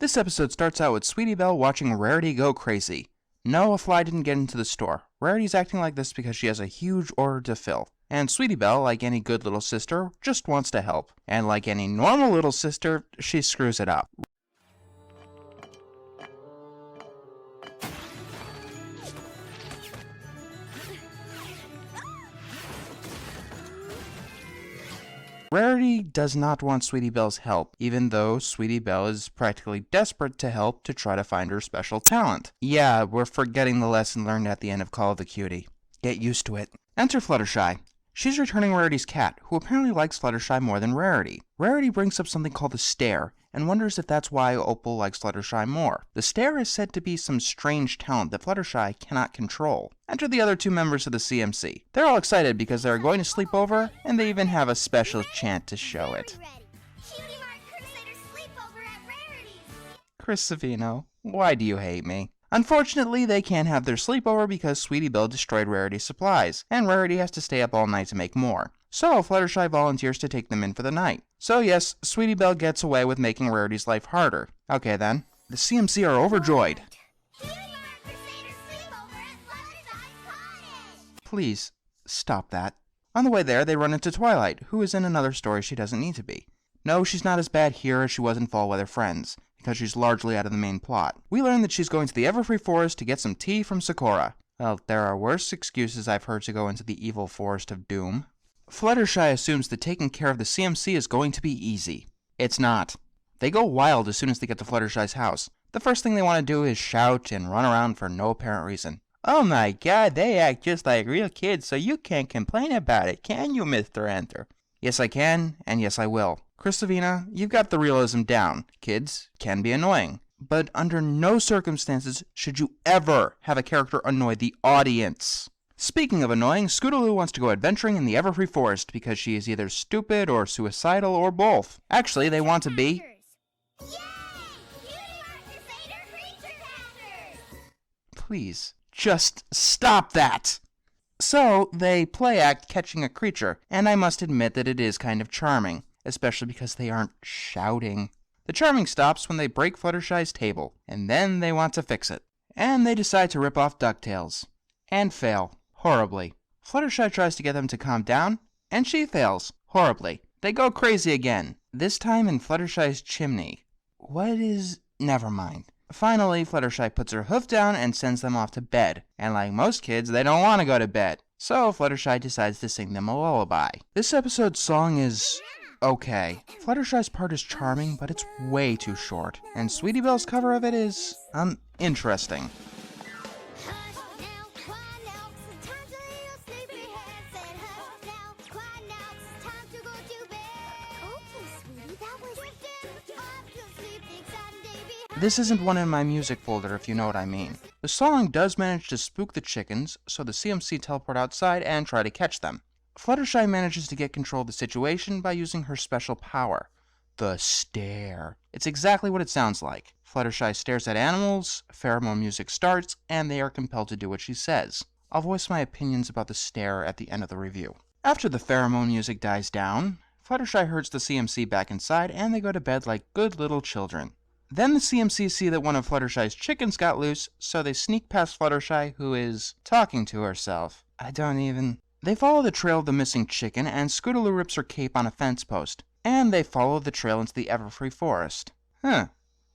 This episode starts out with Sweetie Belle watching Rarity go crazy. No, a fly didn't get into the store. Rarity's acting like this because she has a huge order to fill. And Sweetie Belle, like any good little sister, just wants to help. And like any normal little sister, she screws it up. Rarity does not want Sweetie Belle's help, even though Sweetie Belle is practically desperate to help to try to find her special talent. Yeah, we're forgetting the lesson learned at the end of Call of the Cutie. Get used to it. Enter Fluttershy. She's returning Rarity's cat, who apparently likes Fluttershy more than Rarity. Rarity brings up something called the stare, and wonders if that's why Opal likes Fluttershy more. The stare is said to be some strange talent that Fluttershy cannot control. Enter the other two members of the CMC. They're all excited because they're going to sleep over, and they even have a special chant to show it. Chris Savino, why do you hate me? Unfortunately, they can't have their sleepover because Sweetie Belle destroyed Rarity's supplies, and Rarity has to stay up all night to make more. So, Fluttershy volunteers to take them in for the night. So yes, Sweetie Belle gets away with making Rarity's life harder. Okay then, the CMC are overjoyed. Please, stop that. On the way there, they run into Twilight, who is in another story she doesn't need to be. No, she's not as bad here as she was in Fall Weather Friends, because she's largely out of the main plot. We learn that she's going to the Everfree Forest to get some tea from Sakura. Well, there are worse excuses I've heard to go into the evil Forest of Doom. Fluttershy assumes that taking care of the CMC is going to be easy. It's not. They go wild as soon as they get to Fluttershy's house. The first thing they want to do is shout and run around for no apparent reason. Oh my god, they act just like real kids, so you can't complain about it, can you, Mr. Enter? Yes, I can, and yes, I will. Christopina, you've got the realism down. Kids can be annoying, but under no circumstances should you ever have a character annoy the audience. Speaking of annoying, Scootaloo wants to go adventuring in the Everfree Forest because she is either stupid or suicidal or both. Actually, they want to be... Please, just stop that! So, they play act catching a creature, and I must admit that it is kind of charming, especially because they aren't shouting. The charming stops when they break Fluttershy's table, and then they want to fix it. And they decide to rip off DuckTales. And fail. Horribly. Fluttershy tries to get them to calm down, and she fails. Horribly. They go crazy again. This time in Fluttershy's chimney. What is... Never mind. Finally, Fluttershy puts her hoof down and sends them off to bed. And like most kids, they don't want to go to bed. So Fluttershy decides to sing them a lullaby. This episode's song is... okay. Fluttershy's part is charming, but it's way too short. And Sweetie Belle's cover of it is... interesting. This isn't one in my music folder, if you know what I mean. The song does manage to spook the chickens, so the CMC teleport outside and try to catch them. Fluttershy manages to get control of the situation by using her special power, the stare. It's exactly what it sounds like. Fluttershy stares at animals, pheromone music starts, and they are compelled to do what she says. I'll voice my opinions about the stare at the end of the review. After the pheromone music dies down, Fluttershy herds the CMC back inside, and they go to bed like good little children. Then the CMC see that one of Fluttershy's chickens got loose, so they sneak past Fluttershy, who is talking to herself. They follow the trail of the missing chicken, and Scootaloo rips her cape on a fence post. And they follow the trail into the Everfree Forest.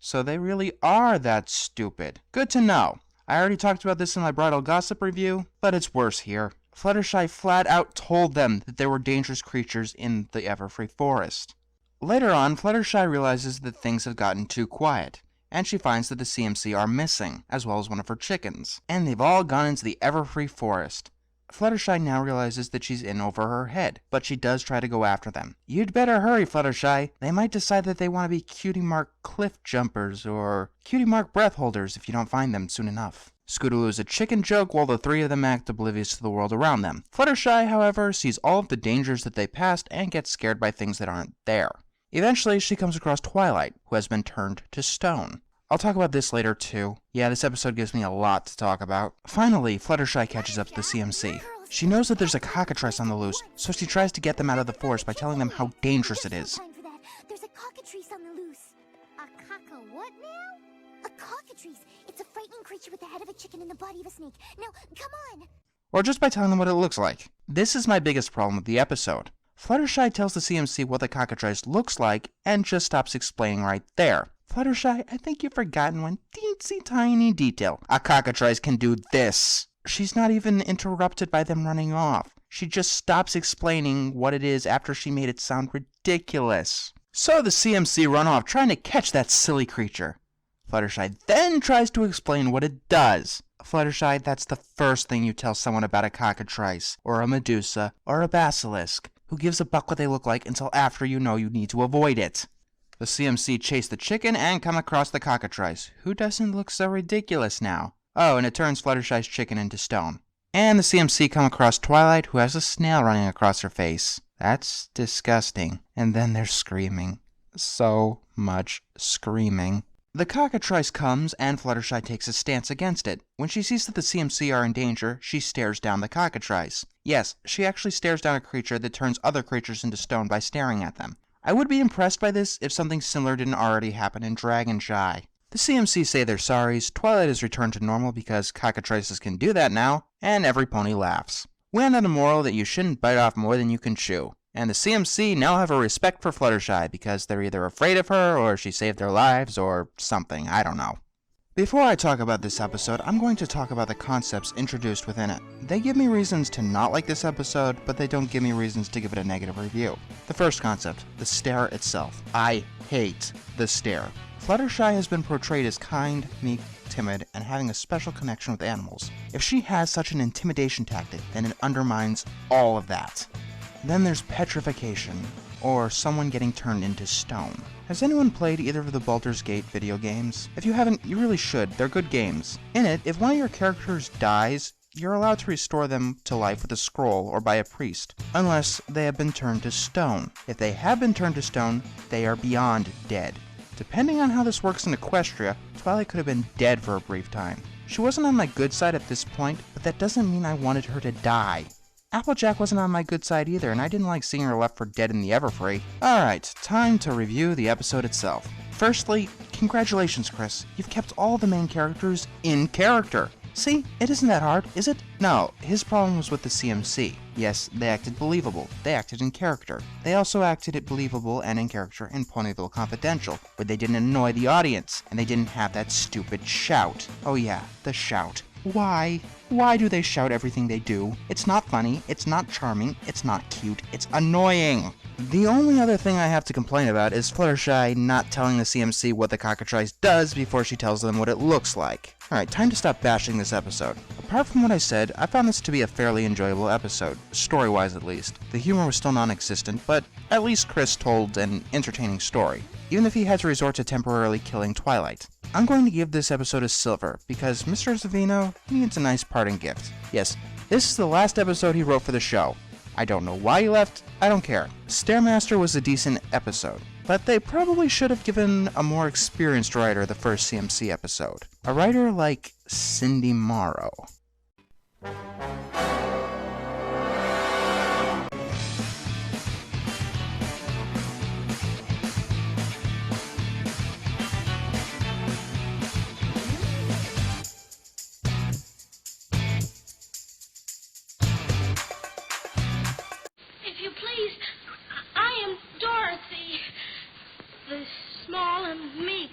So they really are that stupid. Good to know. I already talked about this in my Bridal Gossip review, but it's worse here. Fluttershy flat out told them that there were dangerous creatures in the Everfree Forest. Later on, Fluttershy realizes that things have gotten too quiet, and she finds that the CMC are missing, as well as one of her chickens, and they've all gone into the Everfree Forest. Fluttershy now realizes that she's in over her head, but she does try to go after them. You'd better hurry, Fluttershy. They might decide that they want to be Cutie Mark cliff jumpers or Cutie Mark breath holders if you don't find them soon enough. Scootaloo is a chicken joke while the three of them act oblivious to the world around them. Fluttershy, however, sees all of the dangers that they passed and gets scared by things that aren't there. Eventually, she comes across Twilight, who has been turned to stone. I'll talk about this later too. Yeah, this episode gives me a lot to talk about. Finally, Fluttershy catches up to the CMC. She knows that there's a cockatrice on the loose, so she tries to get them out of the forest by telling them how dangerous it is. There's a cockatrice on the loose. What now? A cockatrice. It's a frightening creature with the head of a chicken and the body of a snake. Now, come on. Or just by telling them what it looks like. This is my biggest problem with the episode. Fluttershy tells the CMC what the cockatrice looks like and just stops explaining right there. Fluttershy, I think you've forgotten one teensy tiny detail. A cockatrice can do this. She's not even interrupted by them running off. She just stops explaining what it is after she made it sound ridiculous. So the CMC run off trying to catch that silly creature. Fluttershy then tries to explain what it does. Fluttershy, that's the first thing you tell someone about a cockatrice, or a medusa, or a basilisk. Who gives a buck what they look like until after you know you need to avoid it? The CMC chase the chicken and come across the cockatrice, who doesn't look so ridiculous now. Oh, and it turns Fluttershy's chicken into stone. And the CMC come across Twilight, who has a snail running across her face. That's disgusting. And then they're screaming. So much screaming. The cockatrice comes, and Fluttershy takes a stance against it. When she sees that the CMC are in danger, she stares down the cockatrice. Yes, she actually stares down a creature that turns other creatures into stone by staring at them. I would be impressed by this if something similar didn't already happen in Dragon Shy. The CMC say their sorries, Twilight is returned to normal because cockatrices can do that now, and every pony laughs. We end on a moral that you shouldn't bite off more than you can chew. And the CMC now have a respect for Fluttershy because they're either afraid of her, or she saved their lives, or something, I don't know. Before I talk about this episode, I'm going to talk about the concepts introduced within it. They give me reasons to not like this episode, but they don't give me reasons to give it a negative review. The first concept, the stare itself. I hate the stare. Fluttershy has been portrayed as kind, meek, timid, and having a special connection with animals. If she has such an intimidation tactic, then it undermines all of that. Then there's petrification, or someone getting turned into stone. Has anyone played either of the Baldur's Gate video games? If you haven't, you really should. They're good games. In it, if one of your characters dies, you're allowed to restore them to life with a scroll or by a priest, unless they have been turned to stone. If they have been turned to stone, they are beyond dead. Depending on how this works in Equestria, Twilight could have been dead for a brief time. She wasn't on my good side at this point, but that doesn't mean I wanted her to die. Applejack wasn't on my good side either, and I didn't like seeing her left for dead in the Everfree. Alright, time to review the episode itself. Firstly, congratulations, Chris. You've kept all the main characters in character. See, it isn't that hard, is it? No, his problem was with the CMC. Yes, they acted believable. They acted in character. They also acted believable and in character in Ponyville Confidential, where they didn't annoy the audience, and they didn't have that stupid shout. Oh yeah, the shout. Why? Why do they shout everything they do? It's not funny, it's not charming, it's not cute, it's annoying. The only other thing I have to complain about is Fluttershy not telling the CMC what the cockatrice does before she tells them what it looks like. Alright, time to stop bashing this episode. Apart from what I said, I found this to be a fairly enjoyable episode, story-wise at least. The humor was still non-existent, but at least Chris told an entertaining story, even if he had to resort to temporarily killing Twilight. I'm going to give this episode a silver, because Mr. Savino needs a nice parting gift. Yes, this is the last episode he wrote for the show. I don't know why he left, I don't care. Stairmaster was a decent episode, but they probably should have given a more experienced writer the first CMC episode. A writer like Cindy Morrow. If you please, I am Dorothy, the small and meek.